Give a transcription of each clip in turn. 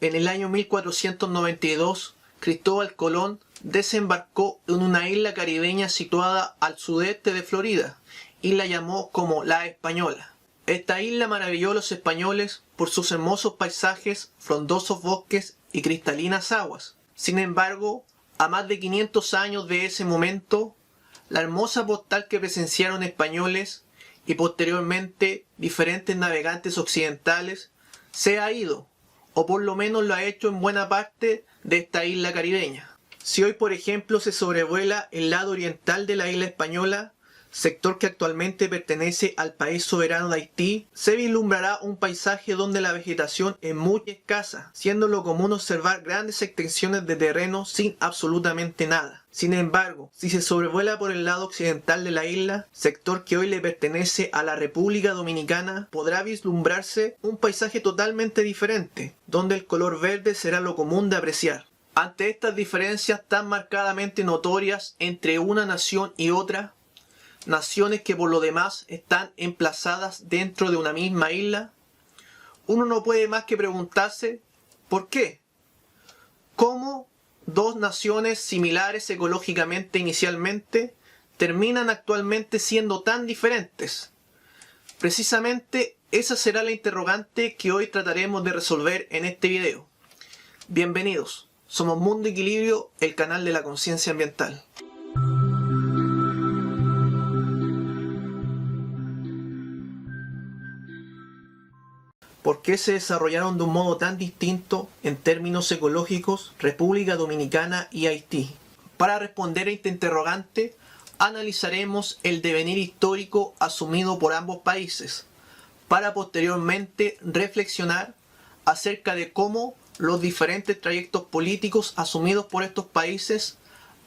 En el año 1492, Cristóbal Colón desembarcó en una isla caribeña situada al sudeste de Florida y la llamó como La Española. Esta isla maravilló a los españoles por sus hermosos paisajes, frondosos bosques y cristalinas aguas. Sin embargo, a más de 500 años de ese momento, la hermosa postal que presenciaron españoles y posteriormente diferentes navegantes occidentales se ha ido, o por lo menos lo ha hecho en buena parte de esta isla caribeña. Si hoy, por ejemplo, se sobrevuela el lado oriental de la isla española, sector que actualmente pertenece al país soberano de Haití, se vislumbrará un paisaje donde la vegetación es muy escasa, siendo lo común observar grandes extensiones de terreno sin absolutamente nada. Sin embargo, si se sobrevuela por el lado occidental de la isla, sector que hoy le pertenece a la República Dominicana, podrá vislumbrarse un paisaje totalmente diferente, donde el color verde será lo común de apreciar. Ante estas diferencias tan marcadamente notorias entre una nación y otra, naciones que por lo demás están emplazadas dentro de una misma isla, uno no puede más que preguntarse ¿por qué? ¿Cómo dos naciones similares ecológicamente inicialmente terminan actualmente siendo tan diferentes? Precisamente esa será la interrogante que hoy trataremos de resolver en este video. Bienvenidos, somos Mundo Equilibrio, el canal de la conciencia ambiental. ¿Por qué se desarrollaron de un modo tan distinto en términos ecológicos República Dominicana y Haití? Para responder a este interrogante, analizaremos el devenir histórico asumido por ambos países, para posteriormente reflexionar acerca de cómo los diferentes trayectos políticos asumidos por estos países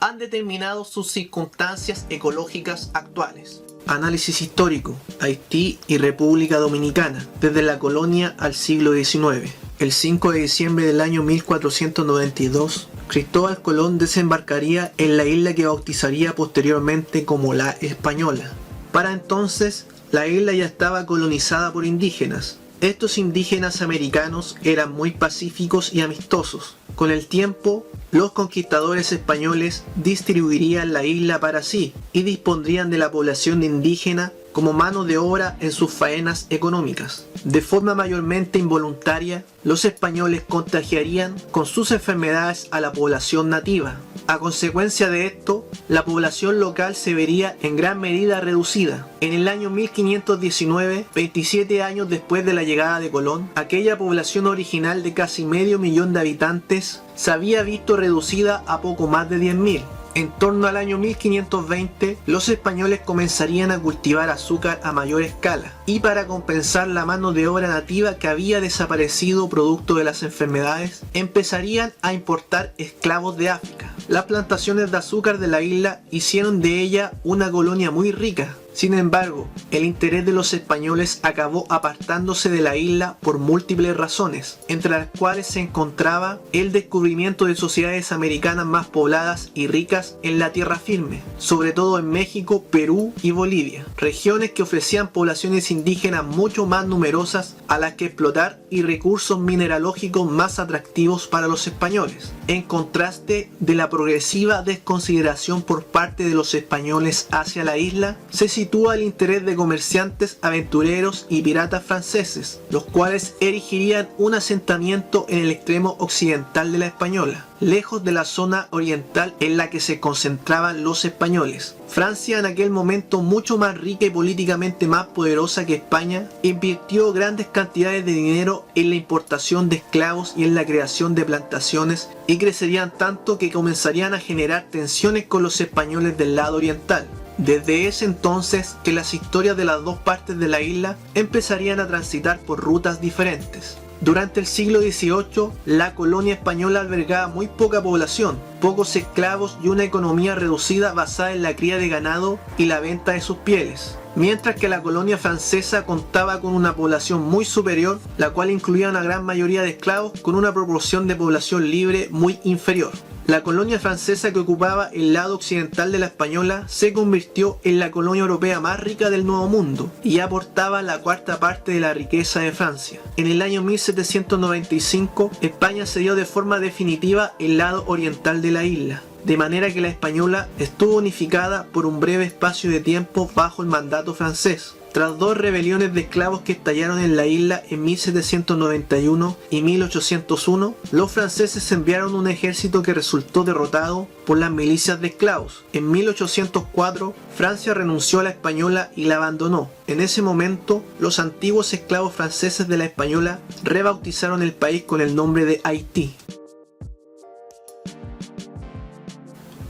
han determinado sus circunstancias ecológicas actuales. Análisis histórico, Haití y República Dominicana, desde la colonia al siglo XIX. El 5 de diciembre del año 1492, Cristóbal Colón desembarcaría en la isla que bautizaría posteriormente como La Española. Para entonces, la isla ya estaba colonizada por indígenas. Estos indígenas americanos eran muy pacíficos y amistosos. Con el tiempo, los conquistadores españoles distribuirían la isla para sí y dispondrían de la población indígena como mano de obra en sus faenas económicas. De forma mayormente involuntaria, los españoles contagiarían con sus enfermedades a la población nativa. A consecuencia de esto, la población local se vería en gran medida reducida. En el año 1519, 27 años después de la llegada de Colón, aquella población original de casi medio millón de habitantes se había visto reducida a poco más de 10.000. En torno al año 1520, los españoles comenzarían a cultivar azúcar a mayor escala, y para compensar la mano de obra nativa que había desaparecido producto de las enfermedades, empezarían a importar esclavos de África. Las plantaciones de azúcar de la isla hicieron de ella una colonia muy rica. Sin embargo, el interés de los españoles acabó apartándose de la isla por múltiples razones, entre las cuales se encontraba el descubrimiento de sociedades americanas más pobladas y ricas en la tierra firme, sobre todo en México, Perú y Bolivia, regiones que ofrecían poblaciones indígenas mucho más numerosas a las que explotar y recursos mineralógicos más atractivos para los españoles, en contraste de la progresiva desconsideración por parte de los españoles hacia la isla, se sitúa el interés de comerciantes, aventureros y piratas franceses, los cuales erigirían un asentamiento en el extremo occidental de la Española, lejos de la zona oriental en la que se concentraban los españoles. Francia, en aquel momento mucho más rica y políticamente más poderosa que España, invirtió grandes cantidades de dinero en la importación de esclavos y en la creación de plantaciones, y crecerían tanto que comenzarían a generar tensiones con los españoles del lado oriental. Desde ese entonces que las historias de las dos partes de la isla empezarían a transitar por rutas diferentes. Durante el siglo XVIII, la colonia española albergaba muy poca población, pocos esclavos y una economía reducida basada en la cría de ganado y la venta de sus pieles. Mientras que la colonia francesa contaba con una población muy superior, la cual incluía una gran mayoría de esclavos con una proporción de población libre muy inferior. La colonia francesa que ocupaba el lado occidental de la española se convirtió en la colonia europea más rica del Nuevo Mundo y aportaba la cuarta parte de la riqueza de Francia. En el año 1795, España cedió de forma definitiva el lado oriental de la isla, de manera que la española estuvo unificada por un breve espacio de tiempo bajo el mandato francés. Tras dos rebeliones de esclavos que estallaron en la isla en 1791 y 1801, los franceses enviaron un ejército que resultó derrotado por las milicias de esclavos. En 1804, Francia renunció a la española y la abandonó. En ese momento, los antiguos esclavos franceses de la española rebautizaron el país con el nombre de Haití.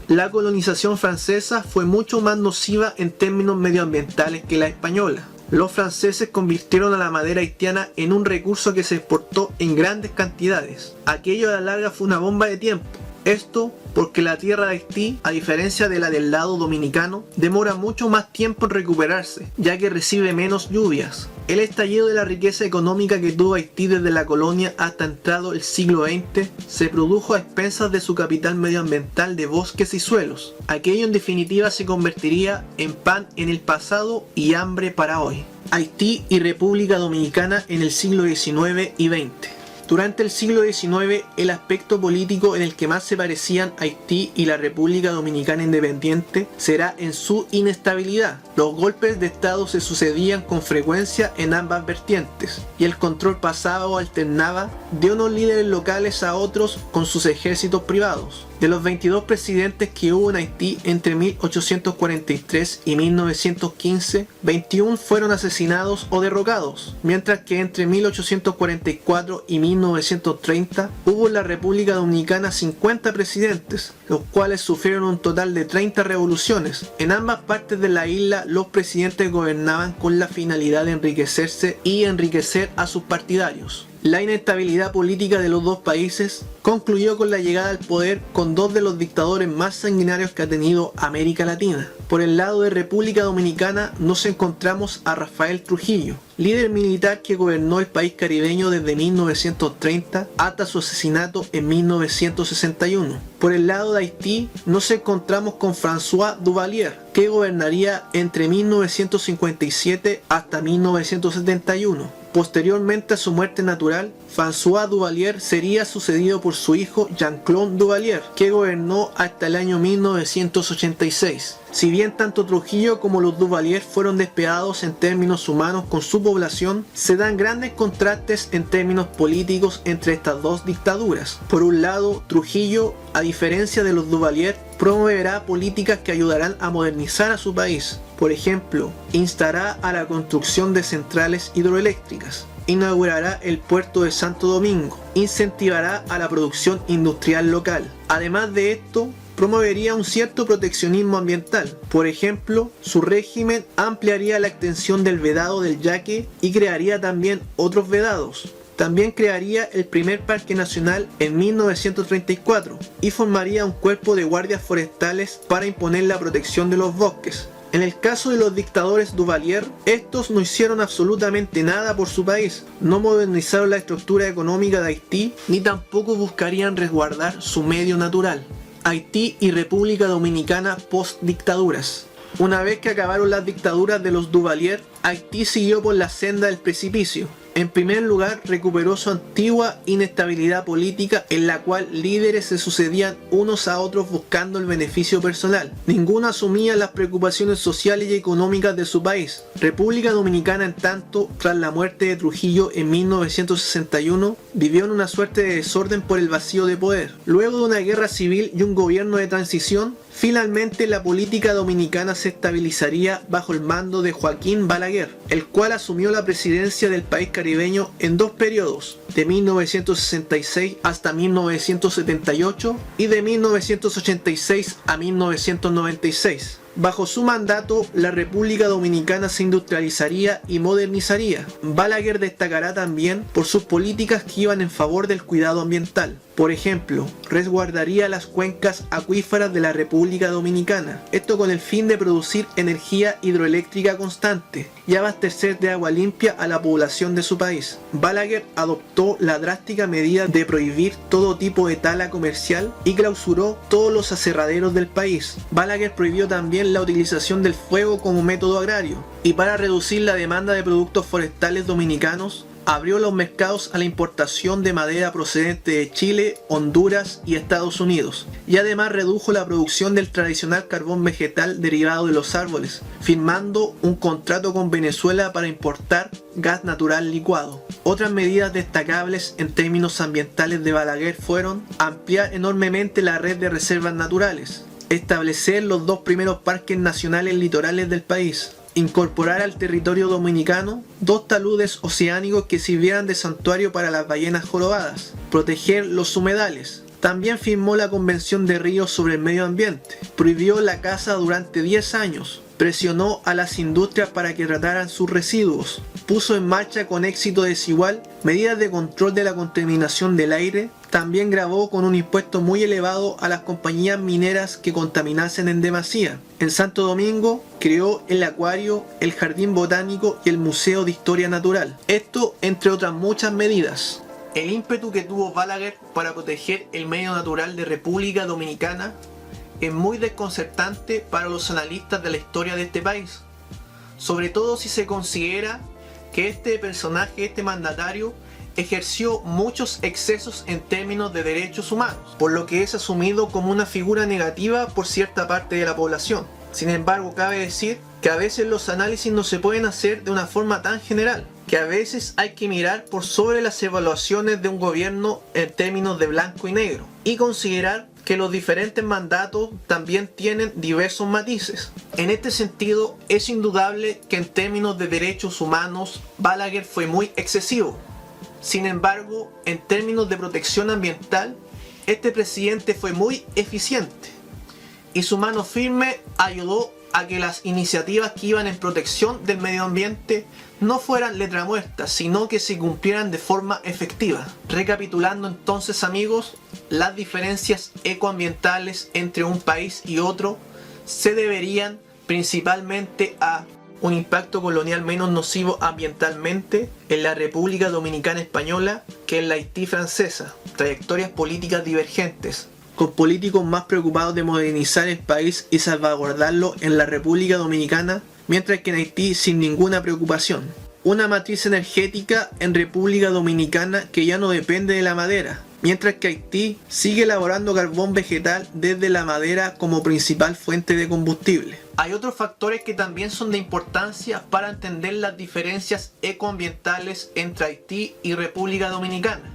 La colonización francesa fue mucho más nociva en términos medioambientales que la española. Los franceses convirtieron a la madera haitiana en un recurso que se exportó en grandes cantidades. Aquello a la larga fue una bomba de tiempo. Esto porque la tierra de Haití, a diferencia de la del lado dominicano, demora mucho más tiempo en recuperarse, ya que recibe menos lluvias. El estallido de la riqueza económica que tuvo Haití desde la colonia hasta entrado el siglo XX se produjo a expensas de su capital medioambiental de bosques y suelos. Aquello en definitiva se convertiría en pan en el pasado y hambre para hoy. Haití y República Dominicana en el siglo XIX y XX. Durante el siglo XIX, el aspecto político en el que más se parecían Haití y la República Dominicana Independiente será en su inestabilidad. Los golpes de Estado se sucedían con frecuencia en ambas vertientes, y el control pasaba o alternaba de unos líderes locales a otros con sus ejércitos privados. De los 22 presidentes que hubo en Haití entre 1843 y 1915, 21 fueron asesinados o derrocados, mientras que entre 1844 y 1930 hubo en la República Dominicana 50 presidentes, los cuales sufrieron un total de 30 revoluciones. En ambas partes de la isla, los presidentes gobernaban con la finalidad de enriquecerse y enriquecer a sus partidarios. La inestabilidad política de los dos países concluyó con la llegada al poder con dos de los dictadores más sanguinarios que ha tenido América Latina. Por el lado de República Dominicana nos encontramos a Rafael Trujillo, líder militar que gobernó el país caribeño desde 1930 hasta su asesinato en 1961. Por el lado de Haití nos encontramos con François Duvalier, que gobernaría entre 1957 hasta 1971. Posteriormente a su muerte natural, François Duvalier sería sucedido por su hijo Jean-Claude Duvalier, que gobernó hasta el año 1986. Si bien tanto Trujillo como los Duvalier fueron despiadados en términos humanos con su población, se dan grandes contrastes en términos políticos entre estas dos dictaduras. Por un lado, Trujillo, a diferencia de los Duvalier, promoverá políticas que ayudarán a modernizar a su país. Por ejemplo, instará a la construcción de centrales hidroeléctricas, inaugurará el puerto de Santo Domingo, incentivará a la producción industrial local. Además de esto, promovería un cierto proteccionismo ambiental. Por ejemplo, su régimen ampliaría la extensión del vedado del yaque y crearía también otros vedados. También crearía el primer parque nacional en 1934 y formaría un cuerpo de guardias forestales para imponer la protección de los bosques. En el caso de los dictadores Duvalier, estos no hicieron absolutamente nada por su país, no modernizaron la estructura económica de Haití, ni tampoco buscarían resguardar su medio natural. Haití y República Dominicana post-dictaduras. Una vez que acabaron las dictaduras de los Duvalier, Haití siguió por la senda del precipicio. En primer lugar, recuperó su antigua inestabilidad política en la cual líderes se sucedían unos a otros buscando el beneficio personal. Ninguno asumía las preocupaciones sociales y económicas de su país. República Dominicana, en tanto, tras la muerte de Trujillo en 1961, vivió en una suerte de desorden por el vacío de poder. Luego de una guerra civil y un gobierno de transición, finalmente la política dominicana se estabilizaría bajo el mando de Joaquín Balaguer, el cual asumió la presidencia del país caribeño en dos periodos, de 1966 hasta 1978 y de 1986 a 1996. Bajo su mandato, la República Dominicana se industrializaría y modernizaría. Balaguer destacará también por sus políticas que iban en favor del cuidado ambiental. Por ejemplo, resguardaría las cuencas acuíferas de la República Dominicana, esto con el fin de producir energía hidroeléctrica constante y abastecer de agua limpia a la población de su país. Balaguer adoptó la drástica medida de prohibir todo tipo de tala comercial y clausuró todos los aserraderos del país. Balaguer prohibió también la utilización del fuego como método agrario, y para reducir la demanda de productos forestales dominicanos, abrió los mercados a la importación de madera procedente de Chile, Honduras y Estados Unidos, y además redujo la producción del tradicional carbón vegetal derivado de los árboles, firmando un contrato con Venezuela para importar gas natural licuado. Otras medidas destacables en términos ambientales de Balaguer fueron ampliar enormemente la red de reservas naturales, establecer los 2 primeros parques nacionales litorales del país, incorporar al territorio dominicano 2 taludes oceánicos que sirvieran de santuario para las ballenas jorobadas, proteger los humedales. También firmó la Convención de Ríos sobre el Medio Ambiente, prohibió la caza durante 10 años, presionó a las industrias para que trataran sus residuos, puso en marcha con éxito desigual medidas de control de la contaminación del aire, también gravó con un impuesto muy elevado a las compañías mineras que contaminasen en demasía. En Santo Domingo creó el acuario, el jardín botánico y el museo de historia natural. Esto entre otras muchas medidas. El ímpetu que tuvo Balaguer para proteger el medio natural de República Dominicana es muy desconcertante para los analistas de la historia de este país, sobre todo si se considera que este personaje, este mandatario, ejerció muchos excesos en términos de derechos humanos, por lo que es asumido como una figura negativa por cierta parte de la población. Sin embargo, cabe decir que a veces los análisis no se pueden hacer de una forma tan general, que a veces hay que mirar por sobre las evaluaciones de un gobierno en términos de blanco y negro, y considerar que los diferentes mandatos también tienen diversos matices. En este sentido, es indudable que en términos de derechos humanos, Balaguer fue muy excesivo. Sin embargo, en términos de protección ambiental, este presidente fue muy eficiente y su mano firme ayudó a que las iniciativas que iban en protección del medio ambiente no fueran letra muerta, sino que se cumplieran de forma efectiva. Recapitulando entonces, amigos, las diferencias ecoambientales entre un país y otro se deberían principalmente a un impacto colonial menos nocivo ambientalmente en la República Dominicana Española que en la Haití francesa, trayectorias políticas divergentes, con políticos más preocupados de modernizar el país y salvaguardarlo en la República Dominicana, mientras que en Haití sin ninguna preocupación. Una matriz energética en República Dominicana que ya no depende de la madera, mientras que Haití sigue elaborando carbón vegetal desde la madera como principal fuente de combustible. Hay otros factores que también son de importancia para entender las diferencias ecoambientales entre Haití y República Dominicana,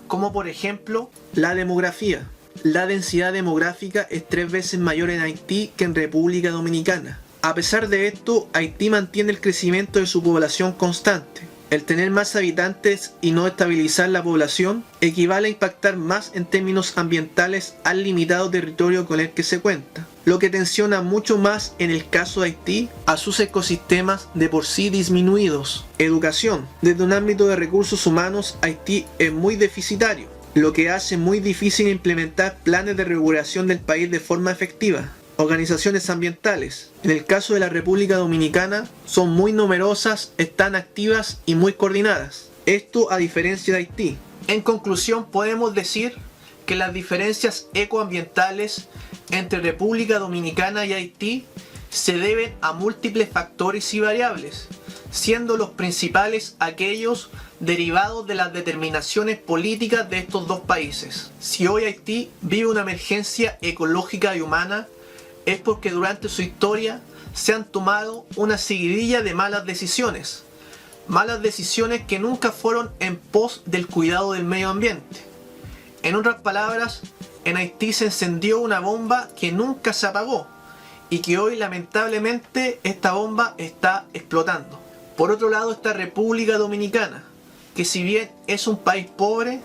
como por ejemplo la demografía. La densidad demográfica es 3 veces mayor en Haití que en República Dominicana. A pesar de esto, Haití mantiene el crecimiento de su población constante. El tener más habitantes y no estabilizar la población equivale a impactar más en términos ambientales al limitado territorio con el que se cuenta, lo que tensiona mucho más en el caso de Haití a sus ecosistemas de por sí disminuidos. Educación. Desde un ámbito de recursos humanos, Haití es muy deficitario, lo que hace muy difícil implementar planes de regulación del país de forma efectiva. Organizaciones ambientales. En el caso de la República Dominicana, son muy numerosas, están activas y muy coordinadas. Esto a diferencia de Haití. En conclusión, podemos decir que las diferencias ecoambientales entre República Dominicana y Haití se deben a múltiples factores y variables, siendo los principales aquellos derivados de las determinaciones políticas de estos dos países. Si hoy Haití vive una emergencia ecológica y humana, es porque durante su historia se han tomado una seguidilla de malas decisiones que nunca fueron en pos del cuidado del medio ambiente. En otras palabras, en Haití se encendió una bomba que nunca se apagó y que hoy lamentablemente esta bomba está explotando. Por otro lado está República Dominicana, que si bien es un país pobre,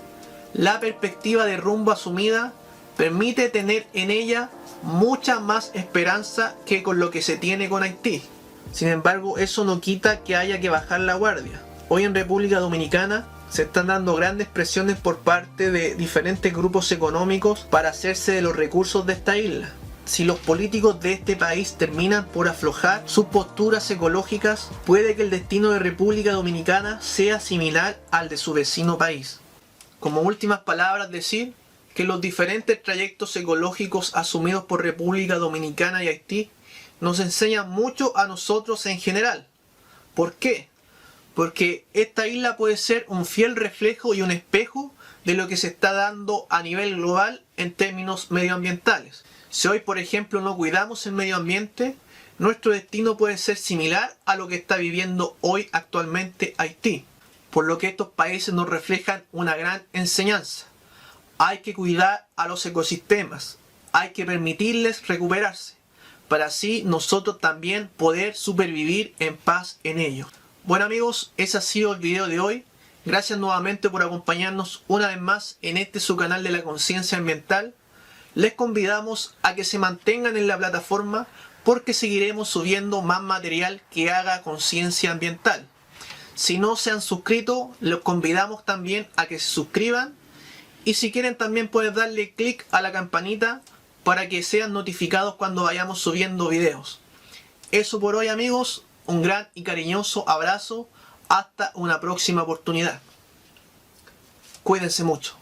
la perspectiva de rumbo asumida permite tener en ella mucha más esperanza que con lo que se tiene con Haití. Sin embargo, eso no quita que haya que bajar la guardia. Hoy en República Dominicana se están dando grandes presiones por parte de diferentes grupos económicos para hacerse de los recursos de esta isla. Si los políticos de este país terminan por aflojar sus posturas ecológicas, puede que el destino de República Dominicana sea similar al de su vecino país. Como últimas palabras, decir que los diferentes trayectos ecológicos asumidos por República Dominicana y Haití nos enseñan mucho a nosotros en general. ¿Por qué? Porque esta isla puede ser un fiel reflejo y un espejo de lo que se está dando a nivel global en términos medioambientales. Si hoy, por ejemplo, no cuidamos el medio ambiente, nuestro destino puede ser similar a lo que está viviendo hoy actualmente Haití. Por lo que estos países nos reflejan una gran enseñanza. Hay que cuidar a los ecosistemas, hay que permitirles recuperarse, para así nosotros también poder supervivir en paz en ellos. Bueno amigos, ese ha sido el video de hoy. Gracias nuevamente por acompañarnos una vez más en este su canal de la conciencia ambiental. Les convidamos a que se mantengan en la plataforma porque seguiremos subiendo más material que haga conciencia ambiental. Si no se han suscrito, los convidamos también a que se suscriban. Y si quieren también pueden darle clic a la campanita para que sean notificados cuando vayamos subiendo videos. Eso por hoy amigos, un gran y cariñoso abrazo, hasta una próxima oportunidad. Cuídense mucho.